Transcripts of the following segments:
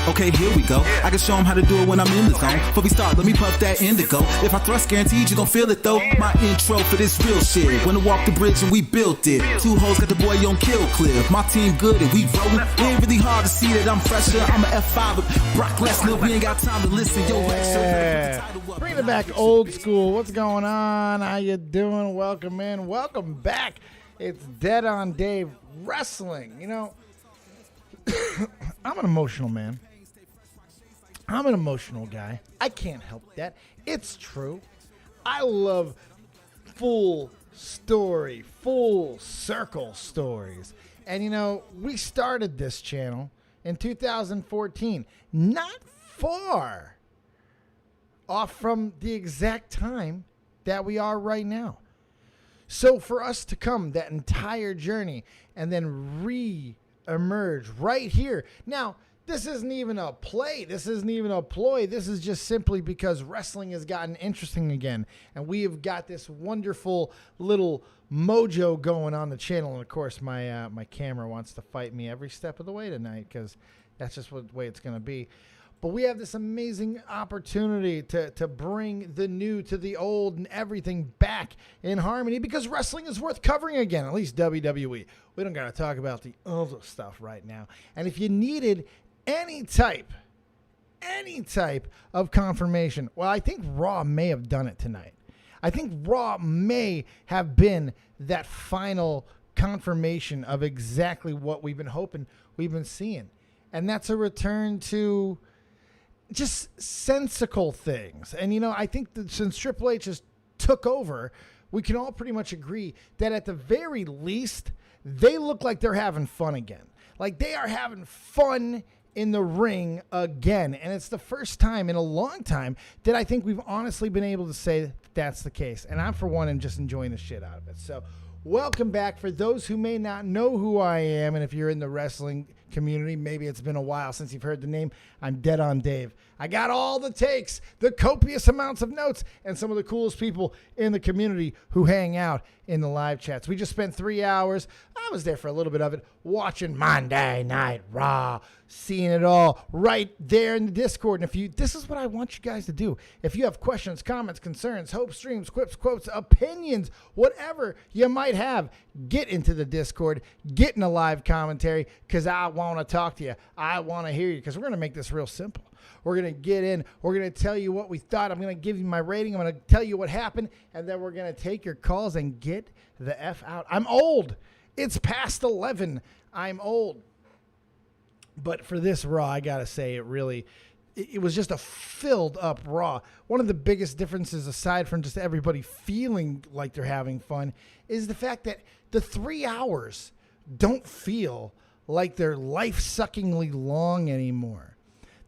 Okay, here we go. I can show them how to do it when I'm in the zone. Before we start, let me puff that indigo. If I thrust, guaranteed you gon' feel it though. My intro for this real shit. When I walk the bridge and we built it. Two hoes got the boy on kill clip. My team good and we rollin'. It ain't really hard to see that I'm fresher. I'm a F5 with Brock Lesnar. We ain't got time to listen. Yo, Bring it back old school. What's going on? How you doing? Welcome in. Welcome back. It's Dead on Dave Wrestling. You know, I'm an emotional man. I'm an emotional guy. I can't help that. It's true. I love full story, full circle stories. And, you know, we started this channel in 2014, not far off from the exact time that we are right now. So for us to come that entire journey and then re-emerge right here. Now, this isn't even a play. This isn't even a ploy. This is just simply because wrestling has gotten interesting again. And we have got this wonderful little mojo going on the channel. And, of course, my camera wants to fight me every step of the way tonight because that's just the way it's going to be. But we have this amazing opportunity to bring the new to the old and everything back in harmony because wrestling is worth covering again, at least WWE. We don't got to talk about the other stuff right now. And if you needed any type of confirmation, well, I think Raw may have done it tonight. I think Raw may have been that final confirmation of exactly what we've been hoping, we've been seeing. And that's a return to just sensical things. And, you know, I think that since Triple H has took over, we can all pretty much agree that at the very least, they look like they're having fun again. Like they are having fun in the ring again. And it's the first time in a long time that I think we've honestly been able to say that that's the case. And I'm, for one, am just enjoying the shit out of it. So welcome back. For those who may not know who I am, and if you're in the wrestling community, maybe it's been a while since you've heard the name, I'm Dead on Dave. I got all the takes, the copious amounts of notes, and some of the coolest people in the community who hang out in the live chats. We just spent 3 hours. I was there for a little bit of it, watching Monday Night Raw, seeing it all right there in the Discord. And this is what I want you guys to do. If you have questions, comments, concerns, hopes, dreams, quips, quotes, opinions, whatever you might have, get into the Discord, get in a live commentary, because I want to talk to you. I want to hear you, because we're going to make this real simple. We're going to get in. We're going to tell you what we thought. I'm going to give you my rating. I'm going to tell you what happened. And then we're going to take your calls and get the F out. I'm old. It's past 11. I'm old. But for this Raw, I got to say, it was just a filled up Raw. One of the biggest differences, aside from just everybody feeling like they're having fun, is the fact that the 3 hours don't feel like they're life-suckingly long anymore.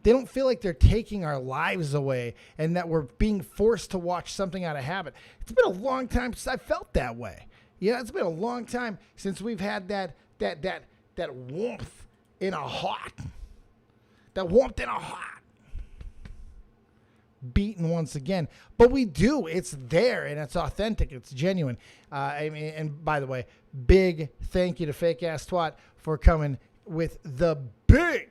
They don't feel like they're taking our lives away and that we're being forced to watch something out of habit. It's been a long time since I felt that way. Yeah, it's been a long time since we've had that warmth in a heart. That warmth in a heart. Beaten once again. But we do. It's there and it's authentic. It's genuine. And by the way, big thank you to Fake Ass Twat for coming with the big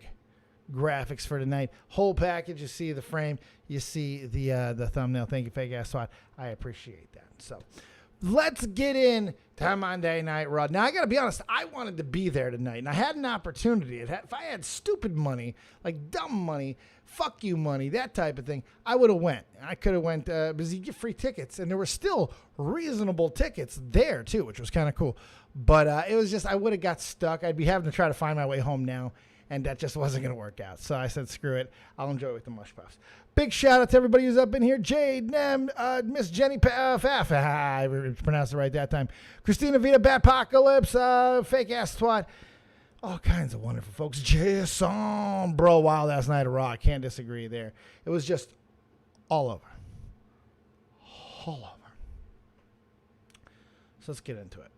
graphics for tonight. Whole package. You see the frame. You see the thumbnail. Thank you, Fake Ass Twat. I appreciate that. So let's get in to Monday Night Raw. Now, I got to be honest. I wanted to be there tonight, and I had an opportunity. If I had stupid money, like dumb money, fuck you money, that type of thing, I would have went. I could have went because you get free tickets, and there were still reasonable tickets there, too, which was kind of cool. But it was just, I would have got stuck. I'd be having to try to find my way home now. And that just wasn't going to work out. So I said, screw it. I'll enjoy it with the mush puffs. Big shout out to everybody who's up in here. Jade, Nem, Miss Jenny Faff. I pronounced it right that time. Christina Vita, Batpocalypse, Fake Ass Twat. All kinds of wonderful folks. Jason, bro, Wild Ass Night of Raw. I can't disagree there. It was just all over. All over. So let's get into it.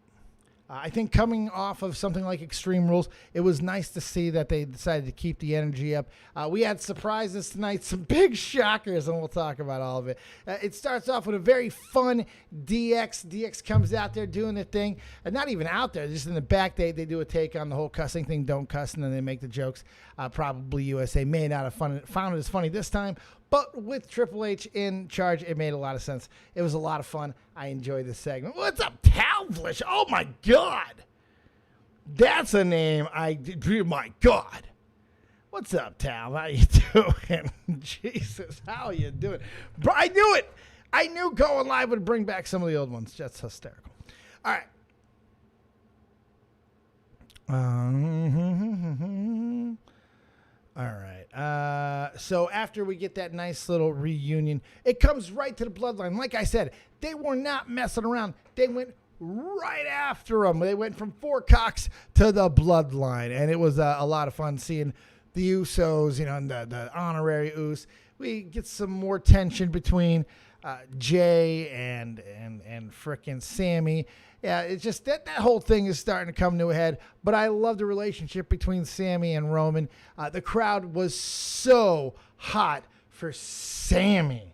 I think coming off of something like Extreme Rules, it was nice to see that they decided to keep the energy up. We had surprises tonight, some big shockers, and we'll talk about all of it. It starts off with a very fun DX. DX comes out there doing the thing. Not even out there, just in the back, they do a take on the whole cussing thing, don't cuss, and then they make the jokes. Probably USA may not have found it as funny this time, but with Triple H in charge, it made a lot of sense. It was a lot of fun. I enjoyed this segment. What's up, Talflish? Oh, my God. That's a name my God. What's up, Tal? How you doing? Jesus, how you doing? Bro, I knew it. I knew going live would bring back some of the old ones. Just hysterical. All right. All right. So after we get that nice little reunion, it comes right to the bloodline. Like I said, they were not messing around. They went right after them. They went from Four Cocks to the bloodline, and it was a lot of fun seeing the Usos, and the honorary Us. We get some more tension between Jay and frickin' Sammy. Yeah, it's just that whole thing is starting to come to a head. But I love the relationship between Sammy and Roman. The crowd was so hot for Sammy.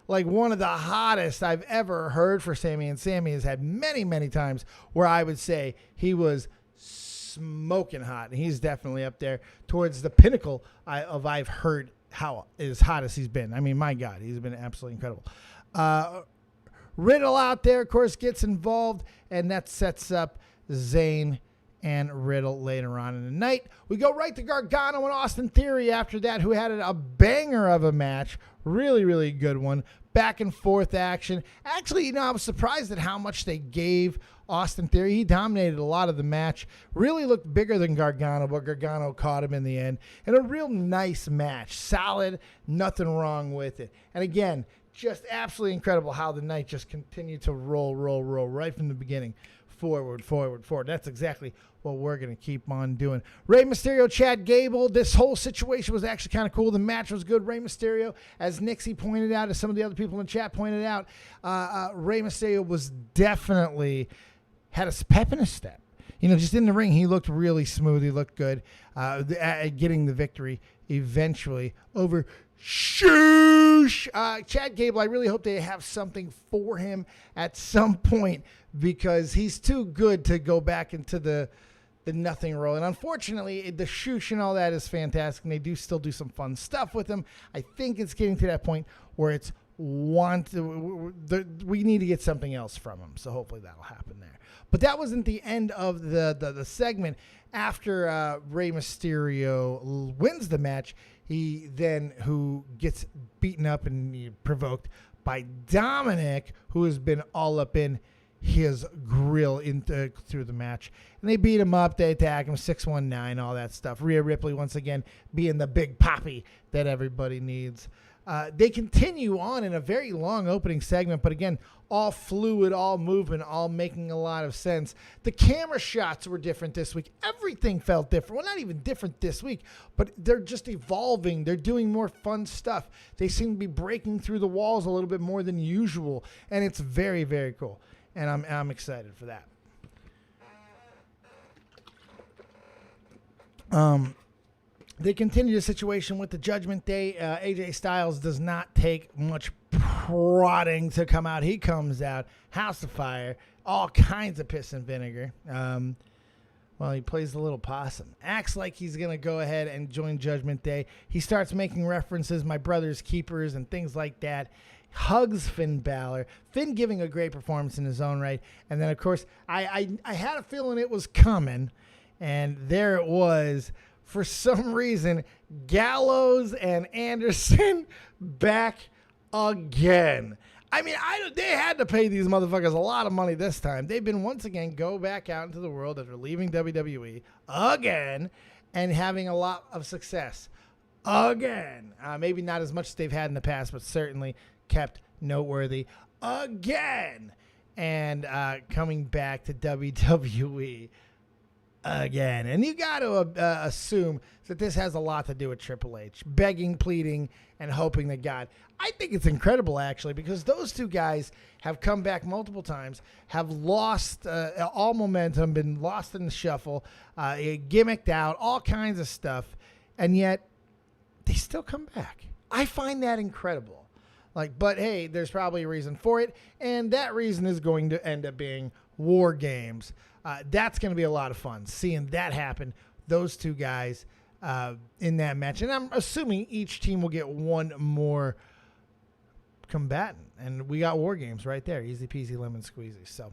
Like one of the hottest I've ever heard for Sammy. And Sammy has had many, many times where I would say he was smoking hot. And he's definitely up there towards the pinnacle I've heard how as hot as he's been. I mean, my God, he's been absolutely incredible. Riddle out there, of course, gets involved, and that sets up Zayn and Riddle later on in the night. We go right to Gargano and Austin Theory after that, who had a banger of a match. Really, really good one. Back and forth action. Actually, I was surprised at how much they gave Austin Theory. He dominated a lot of the match. Really looked bigger than Gargano, but Gargano caught him in the end. And a real nice match. Solid. Nothing wrong with it. And again, just absolutely incredible how the night just continued to roll right from the beginning. Forward. That's exactly what we're going to keep on doing. Rey Mysterio, Chad Gable. This whole situation was actually kind of cool. The match was good. Rey Mysterio, as Nixie pointed out, as some of the other people in the chat pointed out, Rey Mysterio was definitely had a pep in his step. Just in the ring, he looked really smooth. He looked good. Getting the victory eventually over Shoosh. Chad Gable, I really hope they have something for him at some point because he's too good to go back into the nothing role. And unfortunately, the Shoosh and all that is fantastic, and they do still do some fun stuff with him. I think it's getting to that point where it's we need to get something else from him. So hopefully that'll happen there. But that wasn't the end of the segment. After Rey Mysterio wins the match, he then, who gets beaten up and provoked by Dominic, who has been all up in his grill through the match. And they beat him up. They attack him, 619, all that stuff. Rhea Ripley, once again, being the big poppy that everybody needs. They continue on in a very long opening segment, but again, all fluid, all moving, all making a lot of sense. The camera shots were different this week. Everything felt different. Well, not even different this week, but they're just evolving. They're doing more fun stuff. They seem to be breaking through the walls a little bit more than usual, and it's very, very cool. And I'm excited for that. They continue the situation with the Judgment Day. AJ Styles does not take much prodding to come out. He comes out, House of Fire, all kinds of piss and vinegar. Well, he plays the little possum. Acts like he's going to go ahead and join Judgment Day. He starts making references, my brother's keepers, and things like that. Hugs Finn Balor. Finn giving a great performance in his own right. And then, of course, I had a feeling it was coming, and there it was. For some reason, Gallows and Anderson back again. I mean, they had to pay these motherfuckers a lot of money this time. They've been once again go back out into the world after leaving WWE again and having a lot of success again. Maybe not as much as they've had in the past, but certainly kept noteworthy again. And coming back to WWE again. And you got to assume that this has a lot to do with Triple H, begging, pleading, and hoping to God. I think it's incredible, actually, because those two guys have come back multiple times, have lost all momentum, been lost in the shuffle, gimmicked out, all kinds of stuff, and yet they still come back. I find that incredible. But hey, there's probably a reason for it, and that reason is going to end up being War Games. That's going to be a lot of fun, seeing that happen, those two guys in that match. And I'm assuming each team will get one more combatant, and we got War Games right there. Easy peasy lemon squeezy. So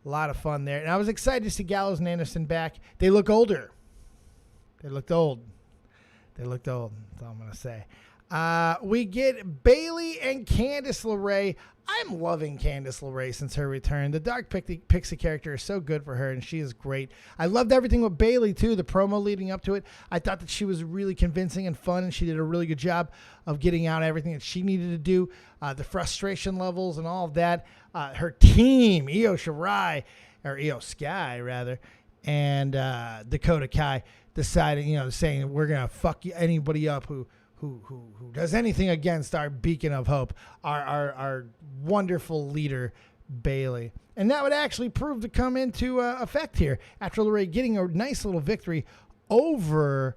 a lot of fun there. And I was excited to see Gallows and Anderson back. They look older. They looked old. That's all I'm going to say. We get Bayley and Candace LeRae. I'm loving Candace LeRae since her return. The Dark Pixie character is so good for her, and she is great. I loved everything with Bayley, too, the promo leading up to it. I thought that she was really convincing and fun, and she did a really good job of getting out everything that she needed to do, the frustration levels and all of that. Her team, Io Sky, rather, and Dakota Kai decided, saying we're going to fuck anybody up who does anything against our beacon of hope, our wonderful leader, Bayley. And that would actually prove to come into effect here after LeRae getting a nice little victory over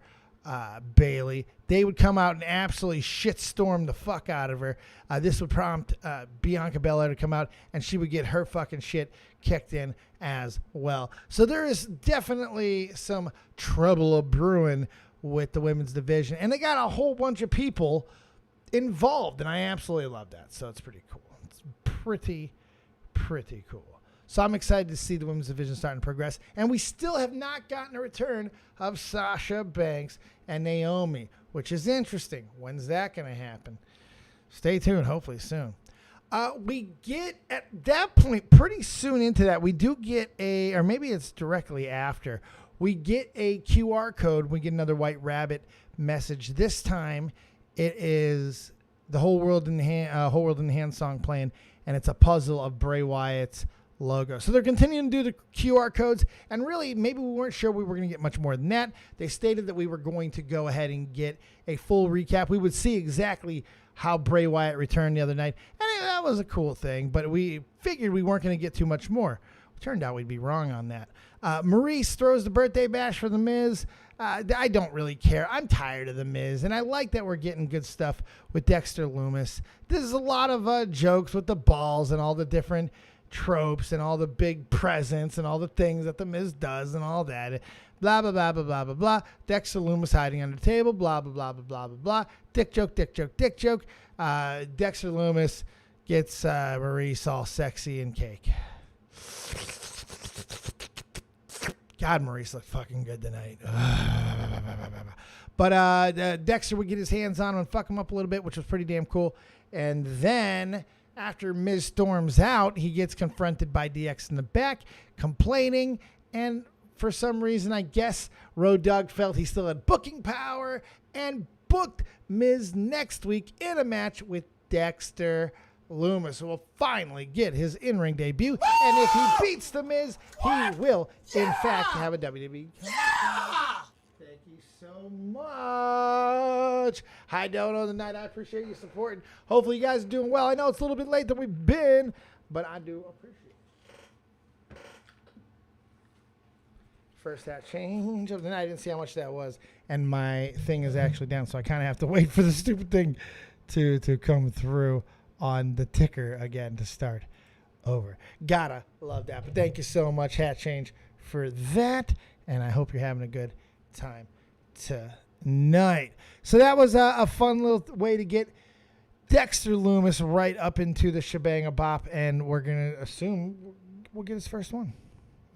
Bayley. They would come out and absolutely shitstorm the fuck out of her. This would prompt Bianca Belair to come out, and she would get her fucking shit kicked in as well. So there is definitely some trouble brewing with the women's division, and they got a whole bunch of people involved, and I absolutely love that. So it's pretty cool. It's pretty cool. So I'm excited to see the women's division starting to progress, and we still have not gotten a return of Sasha Banks and Naomi, which is interesting. When's that going to happen? Stay tuned. Hopefully soon. We get at that point pretty soon into that. We do get or maybe it's directly after. We get a QR code. We get another White Rabbit message. This time, it is the Whole World in the Hand song playing, and it's a puzzle of Bray Wyatt's logo. So they're continuing to do the QR codes, and really, maybe we weren't sure we were going to get much more than that. They stated that we were going to go ahead and get a full recap. We would see exactly how Bray Wyatt returned the other night, and that was a cool thing, but we figured we weren't going to get too much more. Turned out we'd be wrong on that. Maurice throws the birthday bash for The Miz. I don't really care. I'm tired of The Miz, and I like that we're getting good stuff with Dexter Lumis. There's a lot of jokes with the balls and all the different tropes and all the big presents and all the things that The Miz does and all that. Blah, blah, blah, blah, blah, blah, blah. Dexter Lumis hiding under the table. Blah, blah, blah, blah, blah, blah, blah. Dick joke, dick joke, dick joke. Dexter Lumis gets Maurice all sexy and cake. God, Maurice looked fucking good tonight. But Dexter would get his hands on him and fuck him up a little bit, which was pretty damn cool. And then after Miz storms out, he gets confronted by DX in the back, complaining. And for some reason, I guess Road Dogg felt he still had booking power and booked Miz next week in a match with Dexter Lumis, who will finally get his in-ring debut. And if he beats The Miz, he will, in fact, have a WWE. Thank you so much. Hi, Dono tonight. I appreciate you supporting. Hopefully, you guys are doing well. I know it's a little bit late than we've been, but I do appreciate it. First hat change of the night. I didn't see how much that was, and my thing is actually down, so I kind of have to wait for the stupid thing to come through on the ticker again to start over. Gotta love that. But thank you so much, Hat Change, for that. And I hope you're having a good time tonight. So that was a fun little way to get Dexter Lumis right up into the shebang bop. And we're going to assume we'll get his first one.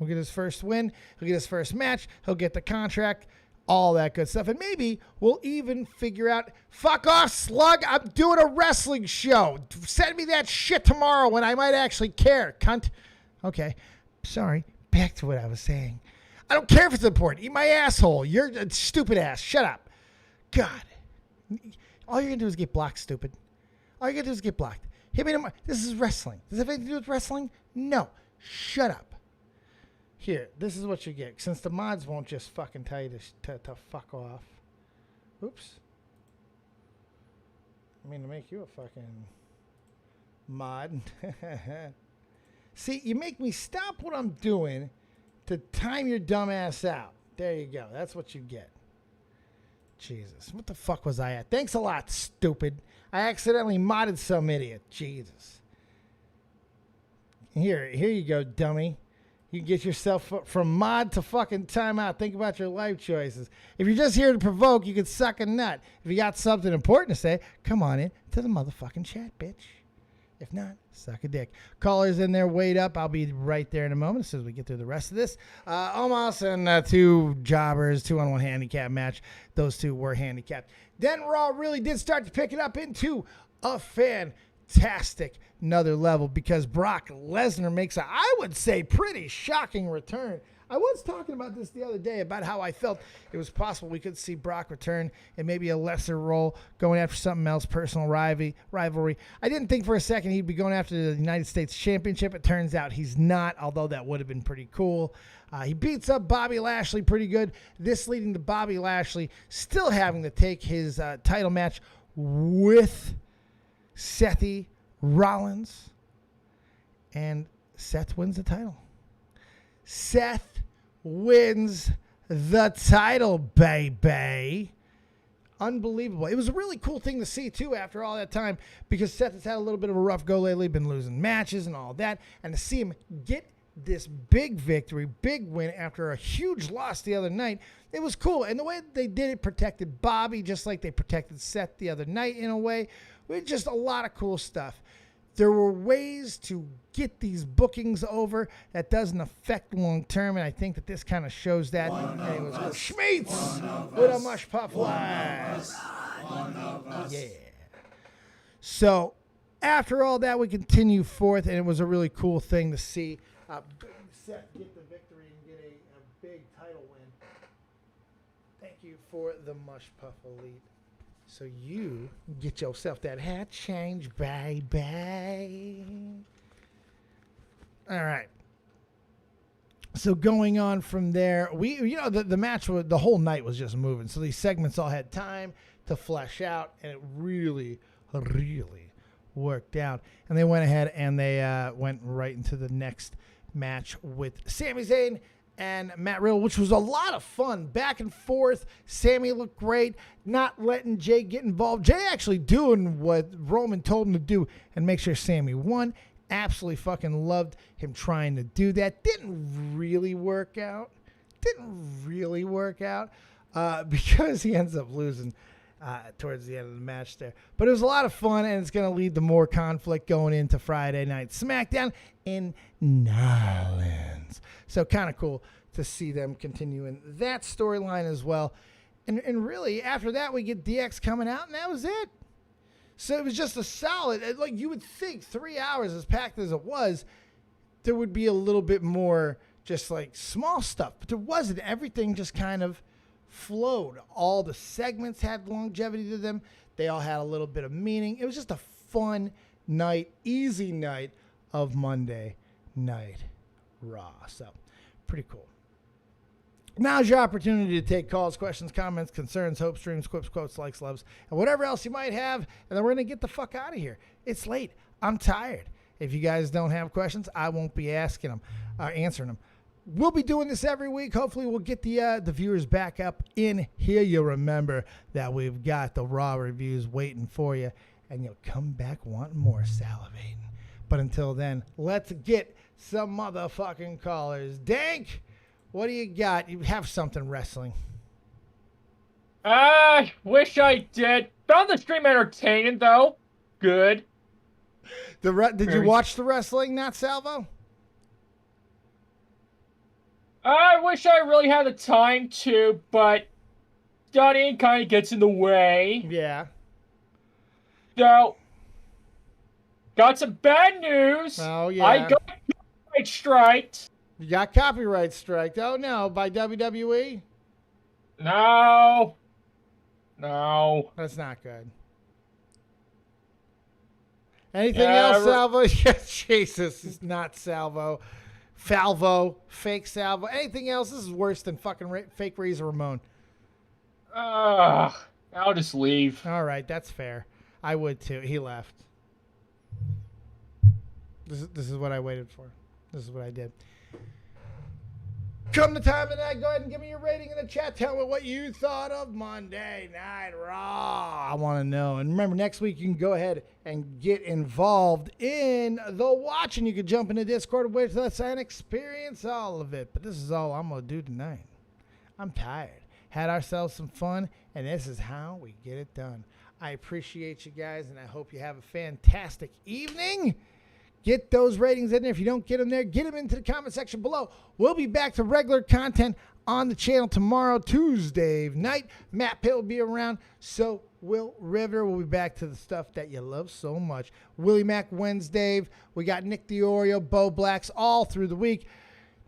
We'll get his first win. He'll get his first match. He'll get the contract. All that good stuff. And maybe we'll even figure out, fuck off, slug, I'm doing a wrestling show. Send me that shit tomorrow when I might actually care, cunt. Okay, sorry. Back to what I was saying. I don't care if it's important. Eat my asshole. You're a stupid ass. Shut up. God. All you're going to do is get blocked, stupid. All you're going to do is get blocked. Hit me tomorrow. This is wrestling. Does it have anything to do with wrestling? No. Shut up. Here, this is what you get. Since the mods won't just fucking tell you to fuck off. Oops. I mean, to make you a fucking mod. See, you make me stop what I'm doing to time your dumb ass out. There you go. That's what you get. Jesus. What the fuck was I at? Thanks a lot, stupid. I accidentally modded some idiot. Jesus. Here you go, dummy. You can get yourself from mod to fucking timeout. Think about your life choices. If you're just here to provoke, you can suck a nut. If you got something important to say, come on in to the motherfucking chat, bitch. If not, suck a dick. Callers in there, wait up. I'll be right there in a moment as soon as we get through the rest of this. Omos and two jobbers, 2-on-1 handicap match. Those two were handicapped. Then Raw really did start to pick it up into a fantastic another level because Brock Lesnar makes I would say, pretty shocking return. I was talking about this the other day about how I felt it was possible we could see Brock return in maybe a lesser role, going after something else, personal rivalry. I didn't think for a second he'd be going after the United States Championship. It turns out he's not, although that would have been pretty cool. He beats up Bobby Lashley pretty good. This leading to Bobby Lashley still having to take his title match with Seth Rollins. And Seth wins the title. Seth wins the title, baby. Unbelievable. It was a really cool thing to see, too, after all that time, because Seth has had a little bit of a rough go lately, been losing matches and all that, and to see him get this big victory, big win after a huge loss the other night, it was cool. And the way they did it protected Bobby, just like they protected Seth the other night in a way. It was just a lot of cool stuff. There were ways to get these bookings over that doesn't affect long term, and I think that this kind of shows that. And it was Schmeats with a mush puff live. Yeah. So after all that, we continue forth, and it was a really cool thing to see Seth get the victory and get a big title win. Thank you for the mush puff elite. So you get yourself that hat change, baby. All right. So going on from there, the match, the whole night was just moving. So these segments all had time to flesh out, and it really, really worked out. And they went ahead and they went right into the next match with Sami Zayn and Matt Riddle, which was a lot of fun. Back and forth. Sammy looked great, not letting Jay get involved. Jay actually doing what Roman told him to do and make sure Sammy won. Absolutely fucking loved him trying to do that. Didn't really work out because he ends up losing towards the end of the match there. But it was a lot of fun, and it's going to lead to more conflict going into Friday Night SmackDown in Nolans. So kind of cool to see them continuing that storyline as well. And really, after that, we get DX coming out, and that was it. So it was just a solid, like you would think 3 hours, as packed as it was, there would be a little bit more just like small stuff. But there wasn't. Everything just kind of flowed. All the segments had longevity to them. They all had a little bit of meaning. It was just a fun night, easy night of Monday Night Raw. So pretty cool. Now's your opportunity to take calls, questions, comments, concerns, hopes, dreams, quips, quotes, likes, loves, and whatever else you might have. And then we're going to get the fuck out of here. It's late. I'm tired. If you guys don't have questions, I won't be answering them. We'll be doing this every week. Hopefully we'll get the viewers back up in here. You'll remember that we've got the Raw reviews waiting for you, and you'll come back wanting more, salivating. But until then, let's get some motherfucking callers. Dank, what do you got? You have something wrestling. I wish I did. Found the stream entertaining, though. Good. Did you watch the wrestling, not Salvo? I wish I really had the time to, but studying kind of gets in the way. Yeah. So, got some bad news. Oh, yeah. I got copyright striked. You got copyright striked. Oh, no. By WWE? No. That's not good. Anything else, Salvo? Jesus, it's not Salvo. Falvo, fake salvo, anything else. This is worse than fucking fake Razor Ramon. I'll just leave. All right, that's fair. I would too. He left. This is what I waited for. This is what I did. Come the time of night, go ahead and give me your rating in the chat. Tell me what you thought of Monday Night Raw. I want to know. And remember, next week you can go ahead and get involved in the watch, and you can jump into Discord with us and experience all of it. But this is all I'm going to do tonight. I'm tired. Had ourselves some fun, and this is how we get it done. I appreciate you guys, and I hope you have a fantastic evening. Get those ratings in there. If you don't get them there, get them into the comment section below. We'll be back to regular content on the channel tomorrow, Tuesday night. MattPitt will be around. So will River. We'll be back to the stuff that you love so much. Willie Mac Wednesday. We got Nick the Oreo, Bo Blacks all through the week.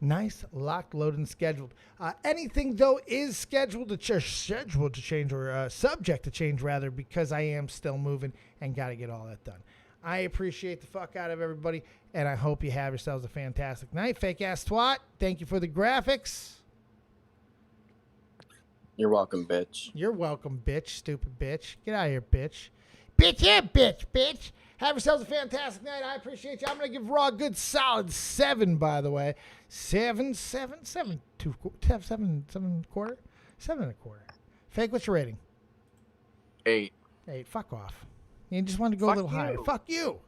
Nice, locked, loaded, and scheduled. Anything, though, is scheduled to change or subject to change, rather, because I am still moving and got to get all that done. I appreciate the fuck out of everybody, and I hope you have yourselves a fantastic night. Fake-ass twat, thank you for the graphics. You're welcome, bitch. You're welcome, bitch, stupid bitch. Get out of here, bitch. Bitch, yeah, bitch, bitch. Have yourselves a fantastic night. I appreciate you. I'm going to give Raw a good solid 7, by the way. 7 and a quarter. Fake, what's your rating? 8. 8. Fuck off. You just wanted to go a little higher. Fuck you.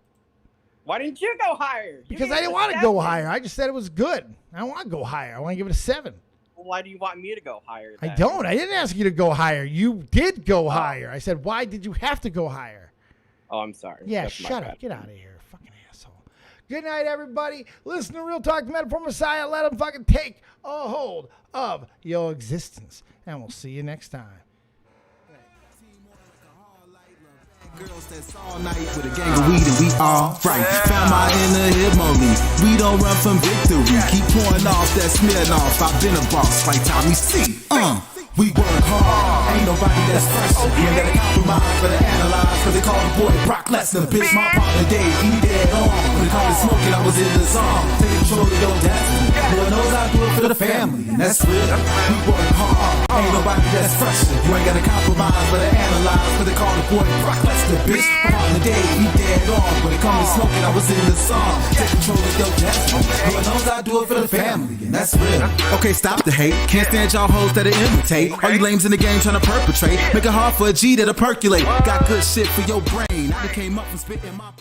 Why didn't you go higher? Because I didn't want to go higher. I just said it was good. I don't want to go higher. I want to give it a 7. Well, why do you want me to go higher then? I don't. I didn't ask you to go higher. You did go higher. I said, why did you have to go higher? Oh, I'm sorry. Yeah, That's shut up. Get out of here. Fucking asshole. Good night, everybody. Listen to Real Talk, the Metaphor Messiah. Let him fucking take a hold of your existence. And we'll see you next time. Girls that's all night with a gang of weed and we all right. Found my inner Himoli. We don't run from victory. Keep pouring off that Smirnoff. I've been a boss like Tommy C. We work hard. Ain't nobody that's fresh. You ain't gotta compromise for the analyze. Cause they call the boy Brock Lesnar. Bitch, my partner Dave, he dead on. When they call it smoking, I was in the zone. Take control of your destiny. Lord knows I do it for the family. And that's real. We work hard. Ain't nobody that's fresh. You ain't gotta compromise for the analyze. Cause they call the boy Brock Lesnar. Bitch, my partner Dave, he dead on. When they call me smoking, I was in the zone. Take control of your destiny. Lord knows I do it for the family. And that's real. Okay, stop the hate. Can't stand y'all hoes that imitate. All you lames in the game trying to perpetrate. Make it hard for a G to percolate. Got good shit for your brain. I came up from spitting my